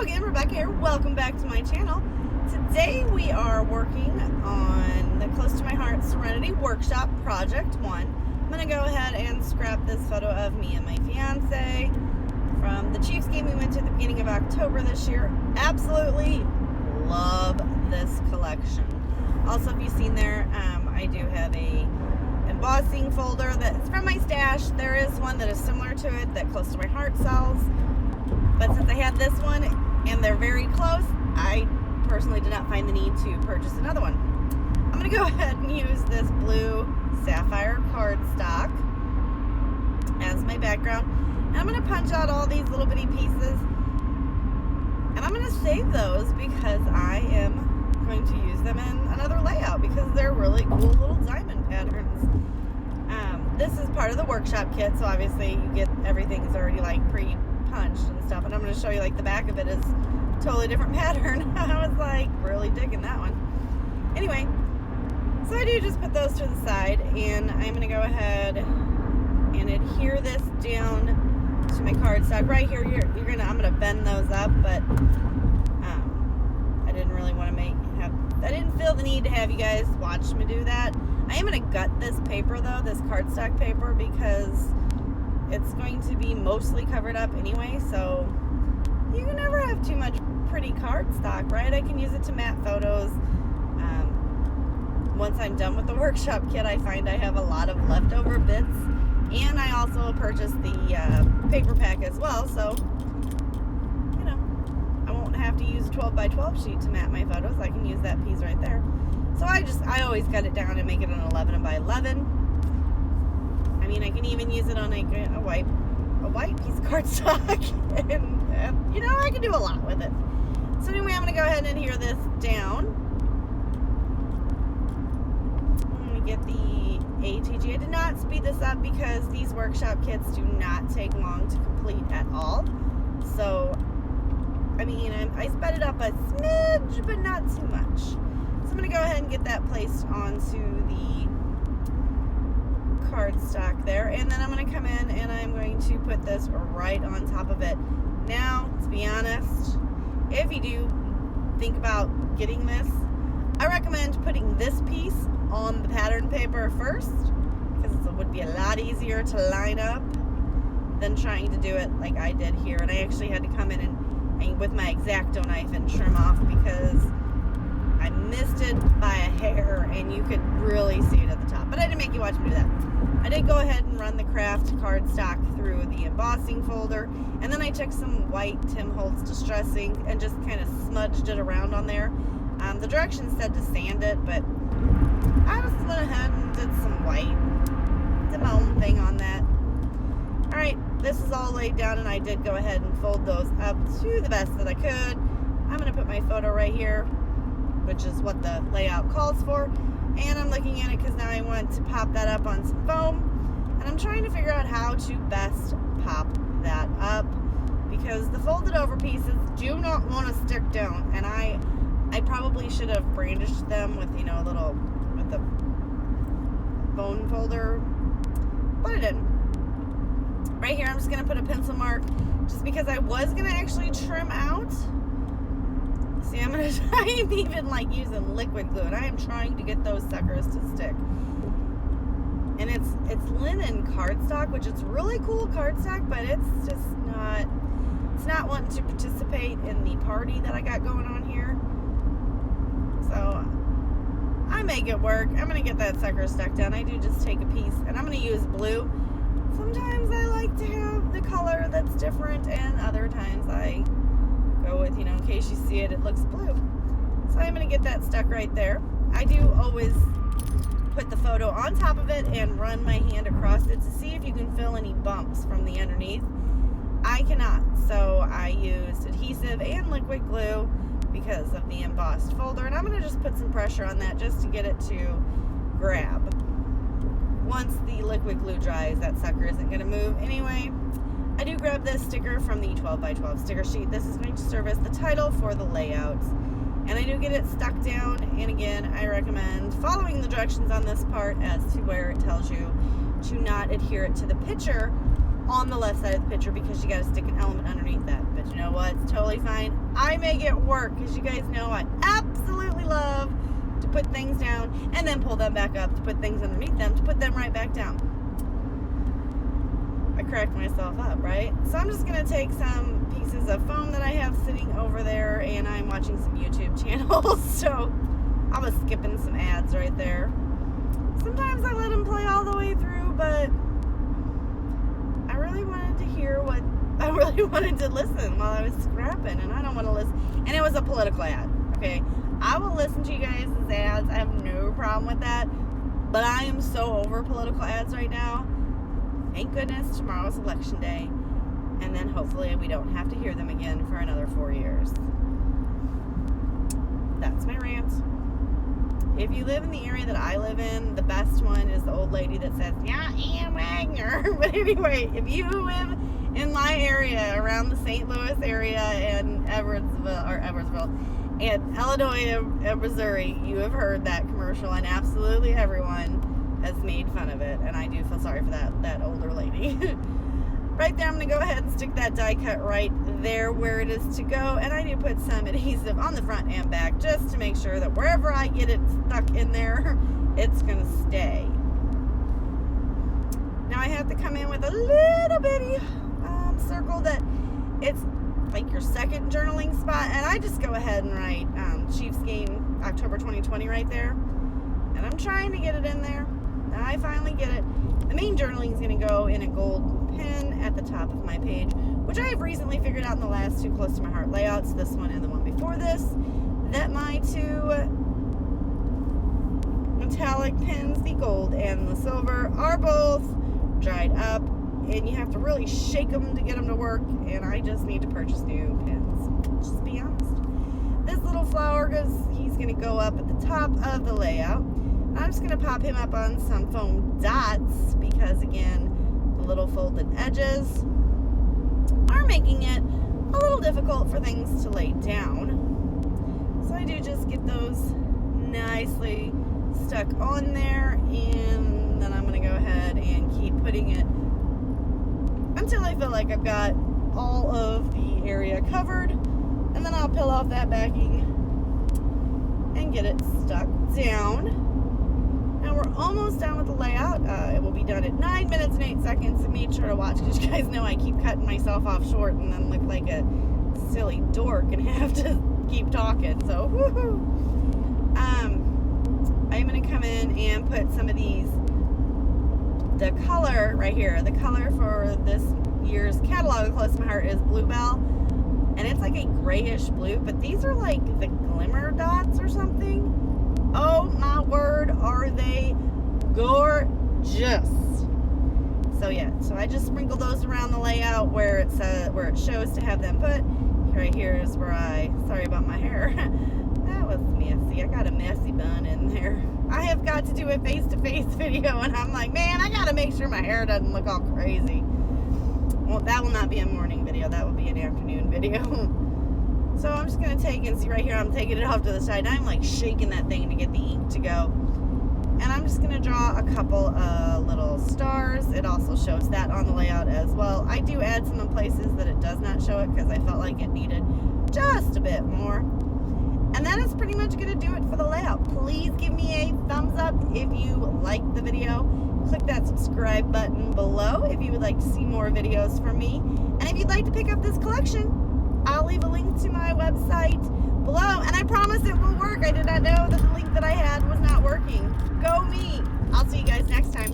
again, Rebecca here. Welcome back to my channel. Today we are working on the Close to My Heart Serenity Workshop Project 1. I'm going to go ahead and scrap this photo of me and my fiance from the Chiefs game we went to at the beginning of October this year. Absolutely love this collection. Also, if you've seen there, I do have a embossing folder that's from my stash. There is one that is similar to it that Close to My Heart sells. But since I had this one and they're very close, I personally did not find the need to purchase another one. I'm going to go ahead and use this blue sapphire cardstock as my background. And I'm going to punch out all these little bitty pieces. And I'm going to save those because I am going to use them in another layout because they're really cool little diamond patterns. This is part of the workshop kit, so obviously you get everything's already like pre-punched and stuff. And I'm going to show you like the back of it is totally different pattern. I was like really digging that one. Anyway, so I do just put those to the side, and I'm going to go ahead and adhere this down to my cardstock right here. I'm going to bend those up, but I didn't really want to I didn't feel the need to have you guys watch me do that. I am going to gut this paper though, this cardstock paper, because it's going to be mostly covered up anyway, so you can never have too much pretty cardstock, right? I can use it to matte photos. Once I'm done with the workshop kit, I find I have a lot of leftover bits, and I also purchased the paper pack as well, so you know, I won't have to use a 12 by 12 sheet to mat my photos. I can use that piece right there. So I always cut it down and make it an 11 by 11. I mean, I can even use it on like a white piece of cardstock, and you know, I can do a lot with it. So anyway, I'm going to go ahead and adhere this down. Let me get the ATG. I did not speed this up because these workshop kits do not take long to complete at all. So, I mean, I sped it up a smidge, but not too much. So I'm going to go ahead and get that placed onto the cardstock there, and then I'm going to come in and I'm going to put this right on top of it. Now, to be honest, if you do think about getting this, I recommend putting this piece on the pattern paper first, because it would be a lot easier to line up than trying to do it like I did here. And I actually had to come in and with my X-Acto knife and trim off because I missed it by a hair, and you could really see it at the top. But I didn't make you watch me do that. I did go ahead and run the craft cardstock through the embossing folder, and then I took some white Tim Holtz Distress ink and just kind of smudged it around on there. The directions said to sand it, but I just went ahead and did some white, did my own thing on that. Alright, this is all laid down, and I did go ahead and fold those up to the best that I could. I'm going to put my photo right here, which is what the layout calls for. And I'm looking at it because now I want to pop that up on some foam. And I'm trying to figure out how to best pop that up, because the folded over pieces do not want to stick down. And I probably should have brandished them with, you know, a little, with the bone folder, but I didn't. Right here, I'm just going to put a pencil mark just because I was going to actually trim out. See, I'm even like using liquid glue, and I am trying to get those suckers to stick. And it's linen cardstock, which is really cool cardstock, but it's just not wanting to participate in the party that I got going on here. So I make it work. I'm going to get that sucker stuck down. I do just take a piece, and I'm going to use blue. Sometimes I like to have the color that's different, and other times I go with, you know, in case you see it, it looks blue. So I'm going to get that stuck right there. I do always put the photo on top of it and run my hand across it to see if you can feel any bumps from the underneath. I cannot, so I used adhesive and liquid glue because of the embossed folder, and I'm going to just put some pressure on that just to get it to grab. Once the liquid glue dries, that sucker isn't going to move anyway. I do grab this sticker from the 12 by 12 sticker sheet. This is going to serve as the title for the layout. And I do get it stuck down, and again, I recommend following the directions on this part as to where it tells you to not adhere it to the picture on the left side of the picture, because you got to stick an element underneath that But you know what? It's totally fine. I make it work because you guys know I absolutely love to put things down and then pull them back up, to put things underneath them, to put them right back down. I cracked myself up, right? So I'm just going to take some pieces of foam that I have sitting over there, and I'm watching some YouTube channels. So I was skipping some ads right there. Sometimes I let them play all the way through, but I really wanted to hear what I really wanted to listen while I was scrapping, and I don't want to listen. And it was a political ad, okay? I will listen to you guys' ads. I have no problem with that, but I am so over political ads right now. Thank goodness tomorrow's election day, and then hopefully we don't have to hear them again for another 4 years. That's my rant. If you live in the area that I live in, the best one is the old lady that says, "Yeah, Ian Wagner." But anyway, if you live in my area, around the St. Louis area and Edwardsville, and Illinois and Missouri, you have heard that commercial, and absolutely everyone has made fun of it, and I do feel sorry for that older lady. Right there, I'm going to go ahead and stick that die cut right there where it is to go, and I do put some adhesive on the front and back just to make sure that wherever I get it stuck in there, it's going to stay. Now I have to come in with a little bitty circle that it's like your second journaling spot, and I just go ahead and write Chiefs game October 2020 right there, and I'm trying to get it in there. I finally get it. The main journaling is going to go in a gold pen at the top of my page, which I have recently figured out in the last two close to my heart layouts, this one and the one before this, that my two metallic pens, the gold and the silver, are both dried up, and you have to really shake them to get them to work, and I just need to purchase new pens. Just be honest. This little flower, he's going to go up at the top of the layout. I'm just going to pop him up on some foam dots because, again, the little folded edges are making it a little difficult for things to lay down. So I do just get those nicely stuck on there, and then I'm going to go ahead and keep putting it until I feel like I've got all of the area covered, and then I'll peel off that backing and get it stuck down. Now we're almost done with the layout. It will be done at 9 minutes and 8 seconds. So make sure to watch, because you guys know I keep cutting myself off short and then look like a silly dork and have to keep talking. So woohoo! I'm going to come in and put some of these, the color right here, the color for this year's catalog of Close to My Heart is Bluebell, and it's like a grayish blue, but these are like the glimmer dots or something. Oh my word, are they gorgeous. So yeah, so I just sprinkle those around the layout where it shows to have them put. Right here is where sorry about my hair. That was messy. I got a messy bun in there. I have got to do a face-to-face video, and I'm like, man, I got to make sure my hair doesn't look all crazy. Well, that will not be a morning video. That will be an afternoon video. So I'm just going to take, and see right here, I'm taking it off to the side. I'm like shaking that thing to get the ink to go. And I'm just going to draw a couple little stars. It also shows that on the layout as well. I do add some in places that it does not show it because I felt like it needed just a bit more. And that is pretty much going to do it for the layout. Please give me a thumbs up if you liked the video. Click that subscribe button below if you would like to see more videos from me. And if you'd like to pick up this collection, I'll leave a link to my website below. And I promise it will work. I did not know that the link that I had was not working. Go me. I'll see you guys next time.